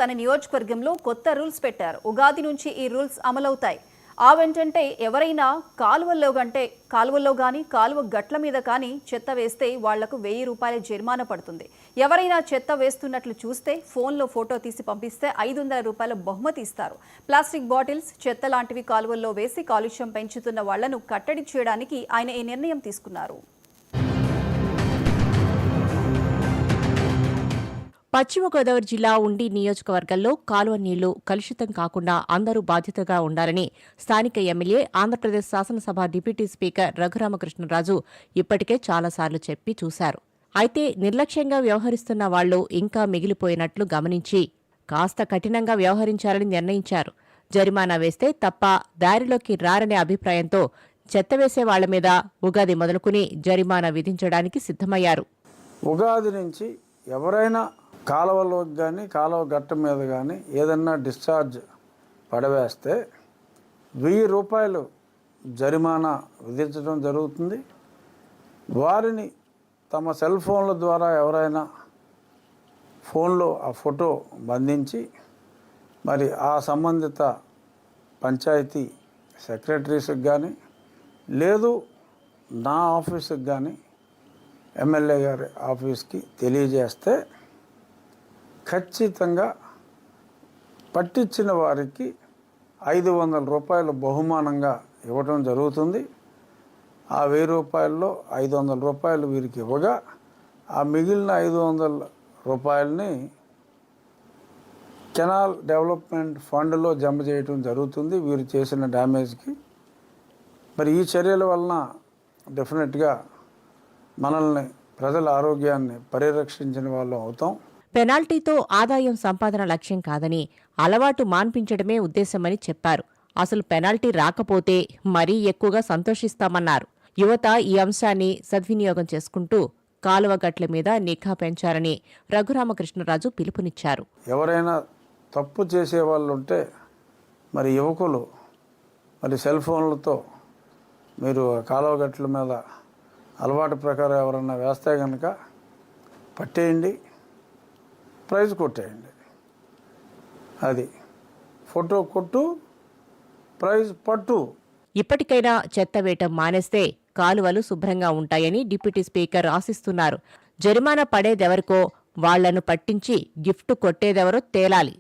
తన నియోజకవర్గంలో కొత్త రూల్స్ పెట్టారు. ఉగాది నుంచి ఈ రూల్స్ అమలవుతాయి. వెంటంటే ఎవరైనా కాలువల్లో గాని కాలువ గట్ల మీద కానీ చెత్త వేస్తే వాళ్లకు 1000 రూపాయల జరిమానా పడుతుంది. ఎవరైనా చెత్త వేస్తున్నట్లు చూస్తే ఫోన్లో ఫోటో తీసి పంపిస్తే 500 రూపాయల బహుమతి ఇస్తారు. ప్లాస్టిక్ బాటిల్స్, చెత్త లాంటివి కాలువల్లో వేసి కాలుష్యం పెంచుతున్న వాళ్లను కట్టడి చేయడానికి ఆయన ఈ నిర్ణయం తీసుకున్నారు. పశ్చిమ గోదావరి జిల్లా ఉండి నియోజకవర్గంలో కాలువ నీళ్లు కలుషితం కాకుండా అందరూ బాధ్యతగా ఉండాలని స్థానిక ఎమ్మెల్యే, ఆంధ్రప్రదేశ్ శాసనసభ డిప్యూటీ స్పీకర్ రఘురామకృష్ణరాజు ఇప్పటికే చాలాసార్లు చెప్పి చూశారు. అయితే నిర్లక్ష్యంగా వ్యవహరిస్తున్న వాళ్లు ఇంకా మిగిలిపోయినట్లు గమనించి కాస్త కఠినంగా వ్యవహరించాలని నిర్ణయించారు. జరిమానా వేస్తే తప్ప దారిలోకి రారనే అభిప్రాయంతో చెత్త వేసే వాళ్ల మీద ఉగాది మొదలుకుని జరిమానా విధించడానికి సిద్ధమయ్యారు. ఉగాది నుంచి ఎవరైనా కాలువలోకి కానీ కాలువ గట్ట మీద కానీ ఏదన్నా డిశ్చార్జ్ పడవేస్తే 1000 రూపాయలు జరిమానా విధించడం జరుగుతుంది. వారిని తమ సెల్ ఫోన్ల ద్వారా ఎవరైనా ఫోన్లో ఆ ఫోటో బంధించి మరి ఆ సంబంధిత పంచాయతీ సెక్రటరీస్కి కానీ లేదు నా ఆఫీస్కి కానీ ఎమ్మెల్యే గారి ఆఫీస్కి తెలియజేస్తే ఖచ్చితంగా పట్టించిన వారికి 500 రూపాయలు బహుమానంగా ఇవ్వడం జరుగుతుంది. ఆ 1000 రూపాయల్లో 500 రూపాయలు వీరికి ఇవ్వగా ఆ మిగిలిన 500 రూపాయలని కెనాల్ డెవలప్మెంట్ ఫండ్లో జమ చేయడం జరుగుతుంది వీరు చేసిన డ్యామేజ్కి. మరి ఈ చర్యల వలన డెఫినెట్గా మనల్ని, ప్రజల ఆరోగ్యాన్ని పరిరక్షించిన వాళ్ళం అవుతాం. పెనాల్టీతో ఆదాయం సంపాదన లక్ష్యం కాదని, అలవాటు మాన్పించడమే ఉద్దేశమని చెప్పారు. అసలు పెనాల్టీ రాకపోతే మరీ ఎక్కువగా సంతోషిస్తామన్నారు. యువత ఈ అంశాన్ని సద్వినియోగం చేసుకుంటూ కాలువ గట్ల మీద నిఘా పెంచారని రఘురామకృష్ణరాజు పిలుపునిచ్చారు. ఎవరైనా తప్పు చేసే వాళ్ళు ఉంటే మరి యువకులు మరి సెల్ ఫోన్లతో మీరు కాలువ గట్ల మీద అలవాటు ప్రకారం ఎవరన్నా వేస్తే కనుక పట్టేయండి, ప్రైజ్ కొట్టేయండి. అది ఫోటో కొట్టు, ప్రైజ్ పట్టు. ఇప్పటికైనా చెత్త వేయటం మానేస్తే కాలువలు శుభ్రంగా ఉంటాయని డిప్యూటీ స్పీకర్ ఆశిస్తున్నారు. జరిమానా పడేదెవరికో వాళ్లను పట్టించి గిఫ్ట్ కొట్టేదెవరో తేలాలి.